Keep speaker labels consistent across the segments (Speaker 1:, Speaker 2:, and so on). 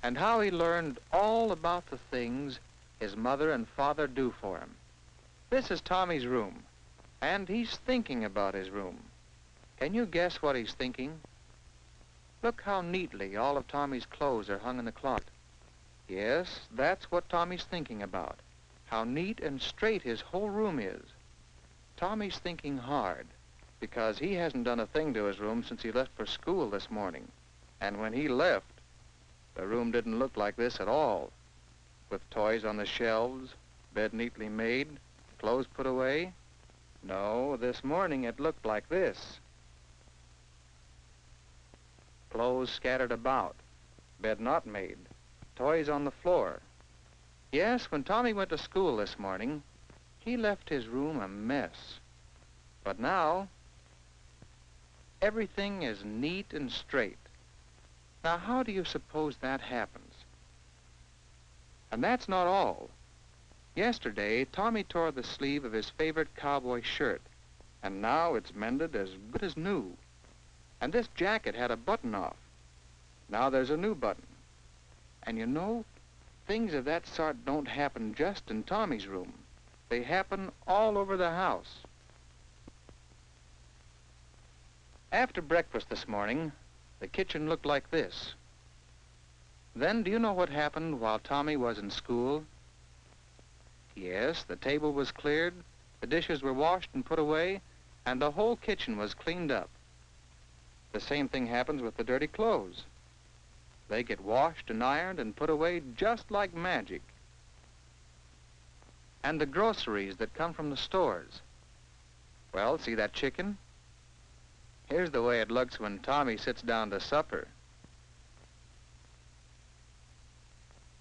Speaker 1: and how he learned all about the things his mother and father do for him. This is Tommy's room, and he's thinking about his room. Can you guess what he's thinking? Look how neatly all of Tommy's clothes are hung in the closet. Yes, that's what Tommy's thinking about, how neat and straight his whole room is. Tommy's thinking hard, because he hasn't done a thing to his room since he left for school this morning. And when he left, the room didn't look like this at all, with toys on the shelves, bed neatly made, clothes put away. No, this morning it looked like this. Clothes scattered about, bed not made, toys on the floor. Yes, when Tommy went to school this morning, he left his room a mess. But now, everything is neat and straight. Now, how do you suppose that happens? And that's not all. Yesterday, Tommy tore the sleeve of his favorite cowboy shirt, and now it's mended as good as new. And this jacket had a button off. Now there's a new button. And you know, things of that sort don't happen just in Tommy's room. They happen all over the house. After breakfast this morning, the kitchen looked like this. Then, do you know what happened while Tommy was in school? Yes, the table was cleared, the dishes were washed and put away, and the whole kitchen was cleaned up. The same thing happens with the dirty clothes. They get washed and ironed and put away just like magic. And the groceries that come from the stores. Well, see that chicken? Here's the way it looks when Tommy sits down to supper.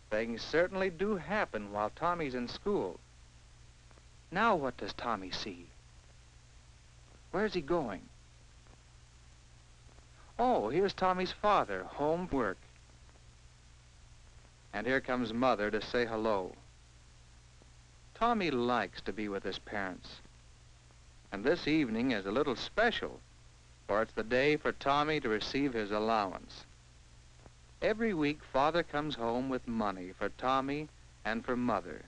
Speaker 1: Things certainly do happen while Tommy's in school. Now what does Tommy see? Where's he going? Oh, here's Tommy's father, home from work. And here comes Mother to say hello. Tommy likes to be with his parents. And this evening is a little special, for it's the day for Tommy to receive his allowance. Every week, Father comes home with money for Tommy and for Mother.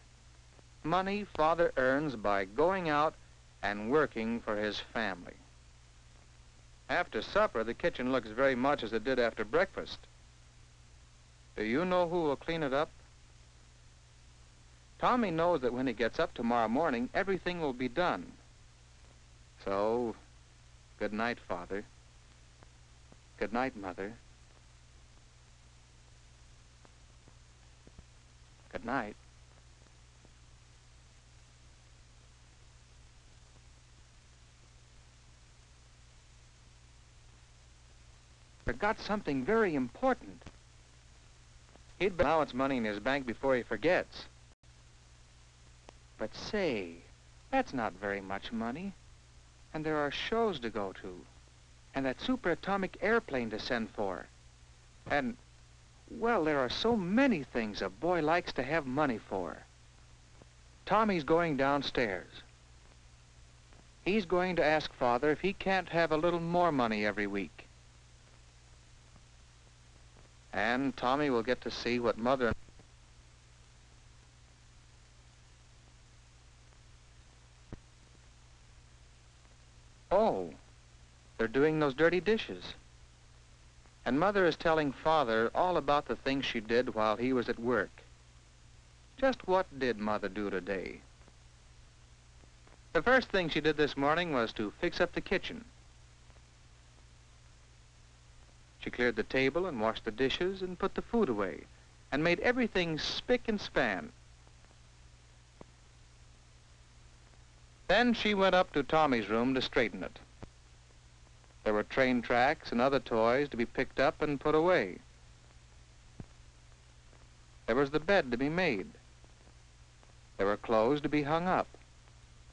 Speaker 1: Money Father earns by going out and working for his family. After supper, the kitchen looks very much as it did after breakfast. Do you know who will clean it up? Tommy knows that when he gets up tomorrow morning, everything will be done. So, good night, Father. Good night, Mother. Good night. Forgot something very important. He'd put allowance money in his bank before he forgets. But say, that's not very much money. And there are shows to go to. And that superatomic airplane to send for. And, well, there are so many things a boy likes to have money for. Tommy's going downstairs. He's going to ask Father if he can't have a little more money every week. And Tommy will get to see what Mother... Oh, they're doing those dirty dishes. And Mother is telling Father all about the things she did while he was at work. Just what did Mother do today? The first thing she did this morning was to fix up the kitchen. She cleared the table and washed the dishes and put the food away and made everything spick and span. Then she went up to Tommy's room to straighten it. There were train tracks and other toys to be picked up and put away. There was the bed to be made. There were clothes to be hung up,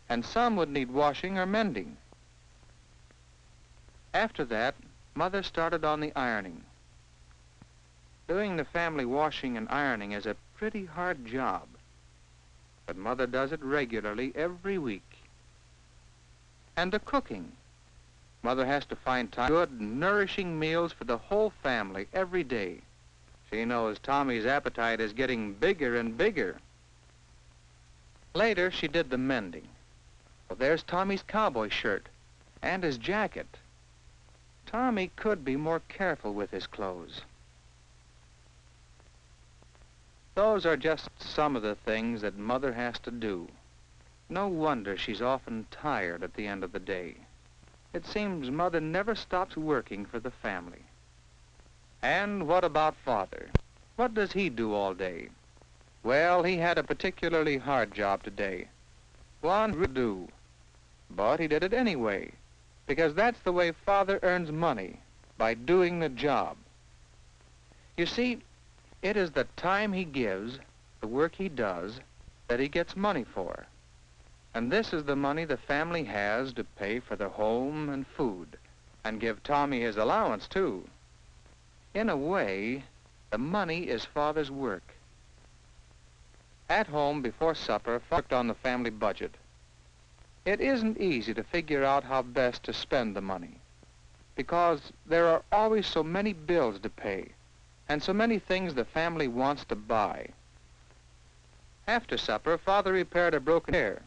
Speaker 1: and some would need washing or mending. After that, Mother started on the ironing. Doing the family washing and ironing is a pretty hard job, but Mother does it regularly every week. And the cooking. Mother has to find time for good, nourishing meals for the whole family every day. She knows Tommy's appetite is getting bigger and bigger. Later, she did the mending. Well, there's Tommy's cowboy shirt and his jacket. Tommy could be more careful with his clothes. Those are just some of the things that Mother has to do. No wonder she's often tired at the end of the day. It seems Mother never stops working for the family. And what about Father? What does he do all day? Well, he had a particularly hard job today. One to do. But he did it anyway, because that's the way Father earns money, by doing the job. You see, it is the time he gives, the work he does, that he gets money for. And this is the money the family has to pay for their home and food, and give Tommy his allowance, too. In a way, the money is Father's work. At home, before supper, Father worked on the family budget. It isn't easy to figure out how best to spend the money, because there are always so many bills to pay, and so many things the family wants to buy. After supper, Father repaired a broken chair.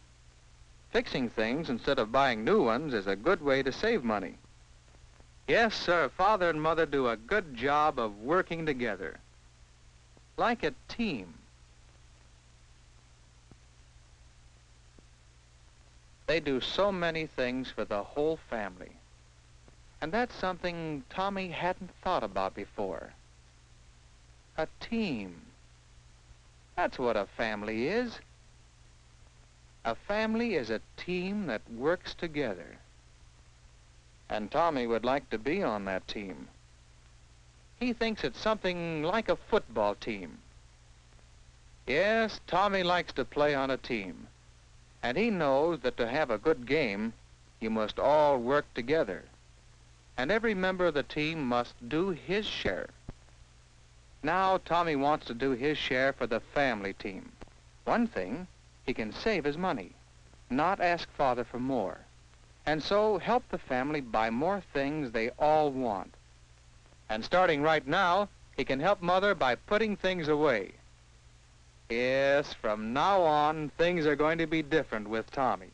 Speaker 1: Fixing things instead of buying new ones is a good way to save money. Yes, sir, Father and Mother do a good job of working together, like a team. They do so many things for the whole family. And that's something Tommy hadn't thought about before. A team. That's what a family is. A family is a team that works together. And Tommy would like to be on that team. He thinks it's something like a football team. Yes, Tommy likes to play on a team. And he knows that to have a good game, you must all work together. And every member of the team must do his share. Now Tommy wants to do his share for the family team. One thing, he can save his money, not ask Father for more, and so help the family buy more things they all want. And starting right now, he can help Mother by putting things away. Yes, from now on, things are going to be different with Tommy.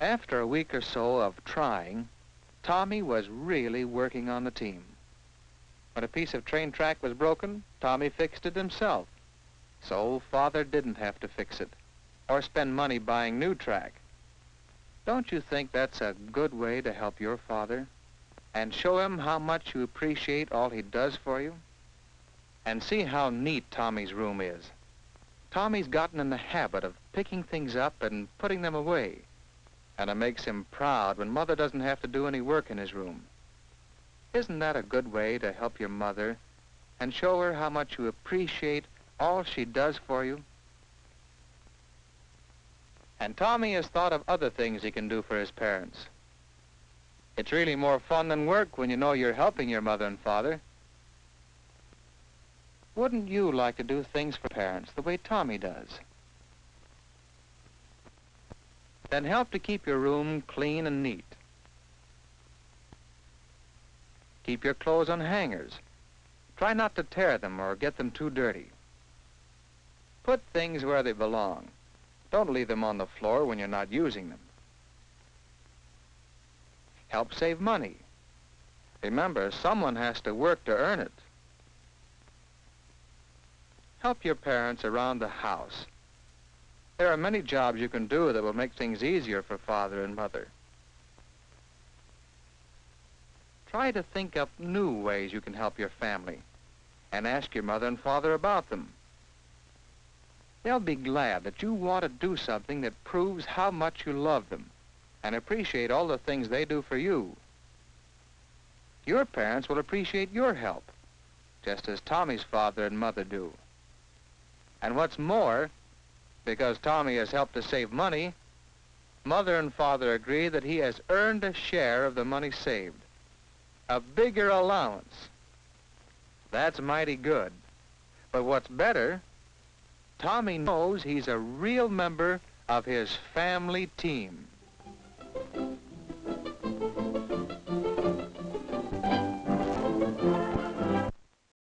Speaker 1: After a week or so of trying, Tommy was really working on the team. When a piece of train track was broken, Tommy fixed it himself. So Father didn't have to fix it, or spend money buying new track. Don't you think that's a good way to help your father, and show him how much you appreciate all he does for you? And see how neat Tommy's room is. Tommy's gotten in the habit of picking things up and putting them away, and it makes him proud when Mother doesn't have to do any work in his room. Isn't that a good way to help your mother and show her how much you appreciate all she does for you? And Tommy has thought of other things he can do for his parents. It's really more fun than work when you know you're helping your mother and father. Wouldn't you like to do things for parents the way Tommy does? Then help to keep your room clean and neat. Keep your clothes on hangers. Try not to tear them or get them too dirty. Put things where they belong. Don't leave them on the floor when you're not using them. Help save money. Remember, someone has to work to earn it. Help your parents around the house. There are many jobs you can do that will make things easier for Father and Mother. Try to think up new ways you can help your family, and ask your mother and father about them. They'll be glad that you want to do something that proves how much you love them and appreciate all the things they do for you. Your parents will appreciate your help, just as Tommy's father and mother do. And what's more, because Tommy has helped to save money, Mother and Father agree that he has earned a share of the money saved. A bigger allowance. That's mighty good. But what's better, Tommy knows he's a real member of his family team.